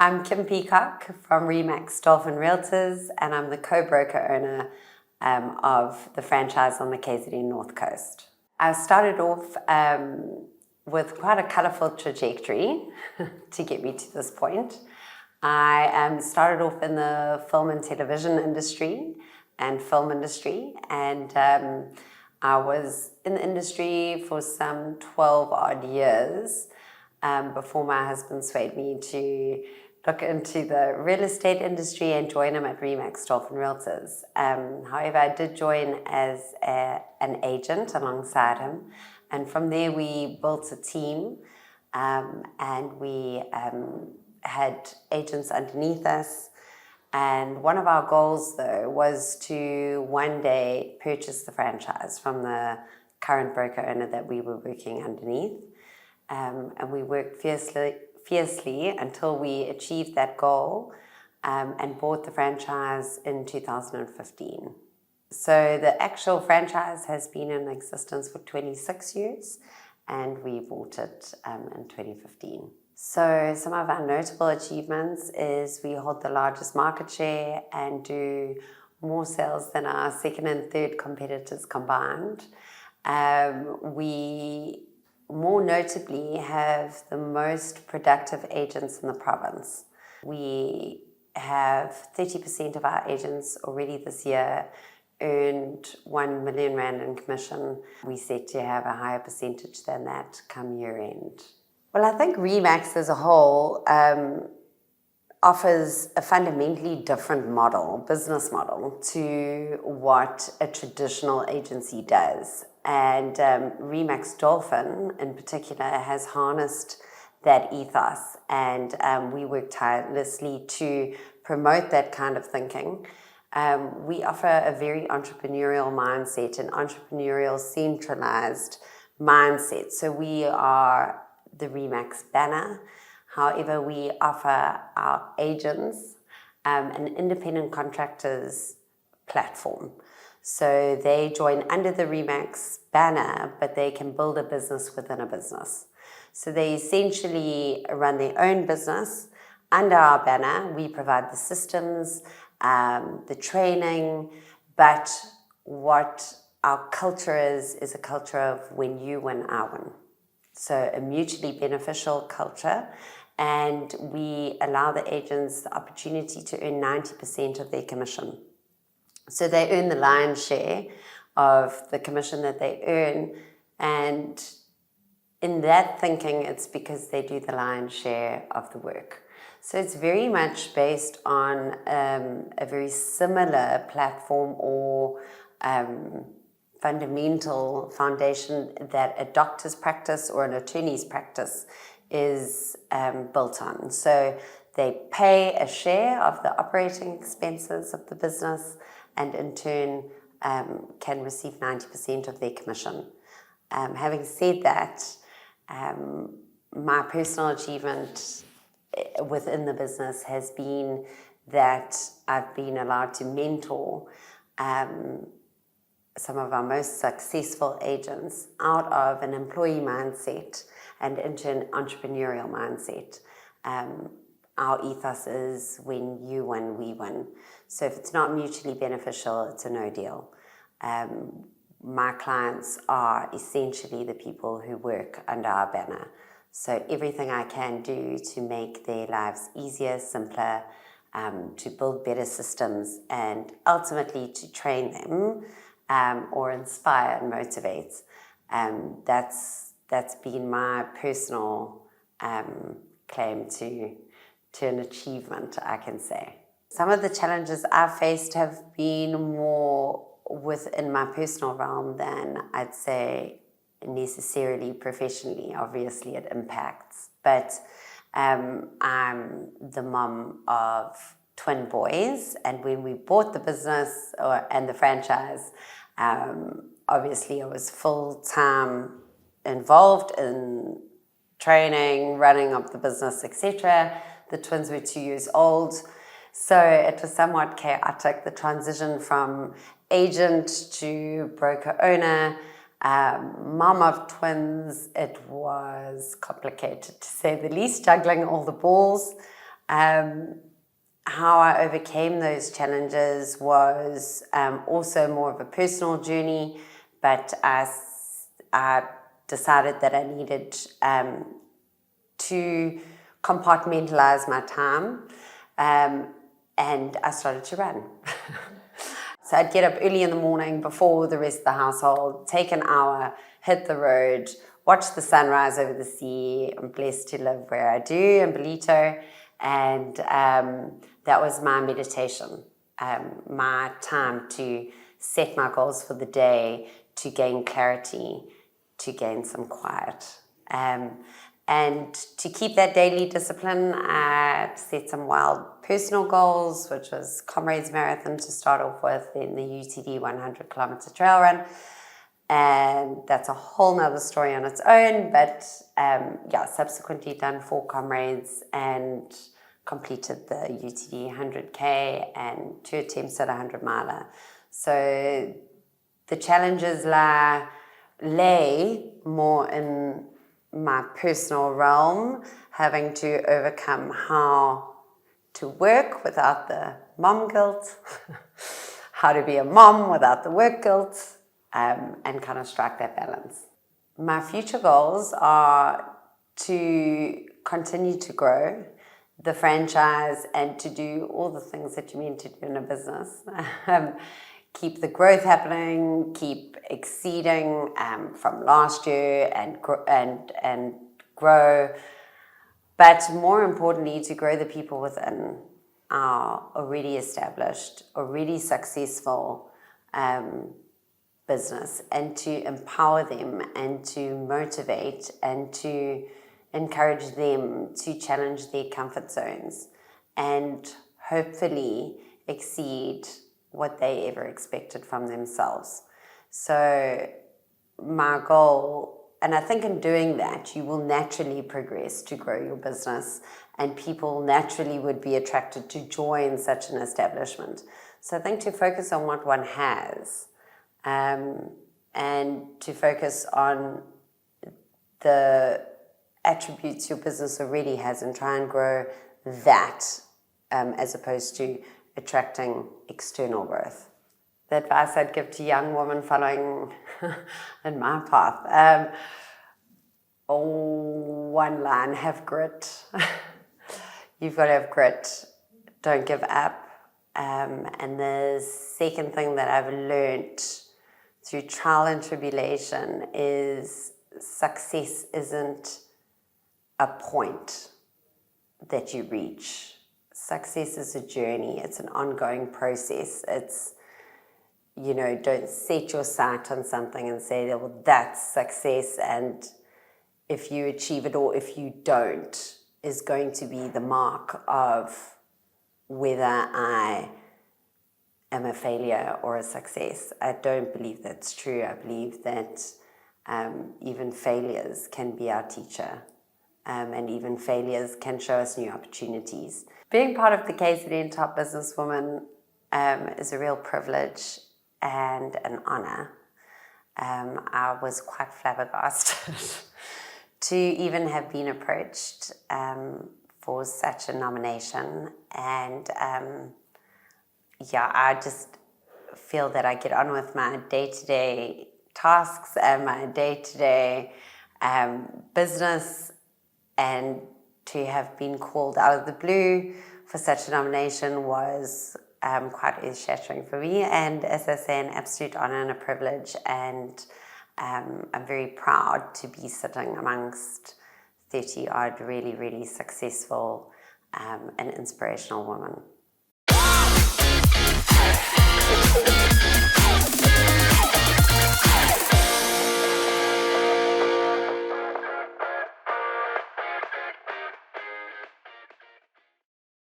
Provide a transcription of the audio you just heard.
I'm Kim Peacock from Remax Dolphin Realtors, and I'm the co-broker owner of the franchise on the KZN North Coast. I started off with quite a colourful trajectory to get me to this point. I started off in the film and television industry and film industry, and I was in the industry for some 12 odd years before my husband swayed me to look into the real estate industry and join him at Remax Dolphin Realtors. However, I did join as an agent alongside him, and from there we built a team, and we had agents underneath us. And one of our goals, though, was to one day purchase the franchise from the current broker owner that we were working underneath. And we worked fiercely until we achieved that goal and bought the franchise in 2015. So the actual franchise has been in existence for 26 years, and we bought it in 2015. So some of our notable achievements is we hold the largest market share and do more sales than our second and third competitors combined. We more notably have the most productive agents in the province. We have 30% of our agents already this year earned 1 million rand in commission. We set to have a higher percentage than that come year end. Well, I think Remax as a whole offers a fundamentally different business model, to what a traditional agency does. And Remax Dolphin in particular has harnessed that ethos, and we work tirelessly to promote that kind of thinking. We offer a very entrepreneurial mindset, an entrepreneurial centralized mindset. So we are the Remax banner. However, we offer our agents an independent contractors platform. So they join under the Remax banner, but they can build a business within a business. So they essentially run their own business under our banner. We provide the systems, the training, but what our culture is a culture of when you win, I win. So a mutually beneficial culture, and we allow the agents the opportunity to earn 90% of their commission. So they earn the lion's share of the commission that they earn, and in that thinking, it's because they do the lion's share of the work. So it's very much based on a very similar platform or fundamental foundation that a doctor's practice or an attorney's practice is built on. So they pay a share of the operating expenses of the business, and in turn can receive 90% of their commission. Having said that, my personal achievement within the business has been that I've been allowed to mentor some of our most successful agents out of an employee mindset and into an entrepreneurial mindset. Our ethos is when you win, we win. So if it's not mutually beneficial, it's a no deal. My clients are essentially the people who work under our banner. So everything I can do to make their lives easier, simpler, to build better systems, and ultimately to train them or inspire and motivate. That's been my personal claim to an achievement, I can say. Some of the challenges I've faced have been more within my personal realm than I'd say necessarily professionally. Obviously it impacts, but I'm the mom of twin boys, and when we bought the business and the franchise, obviously I was full-time involved in training, running of the business, etc. The twins were 2 years old, so it was somewhat chaotic, the transition from agent to broker owner, mom of twins. It was complicated to say the least, juggling all the balls. How I overcame those challenges was also more of a personal journey, but I decided that I needed to compartmentalize my time, and I started to run. So I'd get up early in the morning before the rest of the household, take an hour, hit the road, watch the sunrise over the sea. I'm blessed to live where I do in Belito, and that was my meditation, my time to set my goals for the day, to gain clarity, to gain some quiet. And to keep that daily discipline, I set some wild personal goals, which was Comrades Marathon to start off with, then the UTD 100 kilometer trail run. And that's a whole nother story on its own, but subsequently done 4 Comrades and completed the UTD 100K and 2 attempts at 100 miler. So the challenges lay more in my personal realm, having to overcome how to work without the mom guilt, how to be a mom without the work guilt, and kind of strike that balance. My future goals are to continue to grow the franchise and to do all the things that you're meant to do in a business. Keep the growth happening, keep exceeding from last year and grow. But more importantly, to grow the people within our already established, already successful business, and to empower them and to motivate and to encourage them to challenge their comfort zones and hopefully exceed what they ever expected from themselves. So my goal, and I think in doing that, you will naturally progress to grow your business, and people naturally would be attracted to join such an establishment. So I think to focus on what one has, and to focus on the attributes your business already has and try and grow that, as opposed to attracting external growth. The advice I'd give to young women following in my path, one line: have grit. You've got to have grit. Don't give up. And the second thing that I've learned through trial and tribulation is success isn't a point that you reach. Success is a journey. It's an ongoing process. It's, don't set your sight on something and say, well, that's success, and if you achieve it or if you don't is going to be the mark of whether I am a failure or a success. I don't believe that's true. I believe that even failures can be our teacher, and even failures can show us new opportunities. Being part of the KZN Top Businesswoman is a real privilege and an honor. I was quite flabbergasted to even have been approached for such a nomination, and I just feel that I get on with my day-to-day tasks and my day-to-day business, and to have been called out of the blue for such a nomination was quite earth-shattering for me, and as I say, an absolute honor and a privilege, and I'm very proud to be sitting amongst 30-odd really, really successful and inspirational women.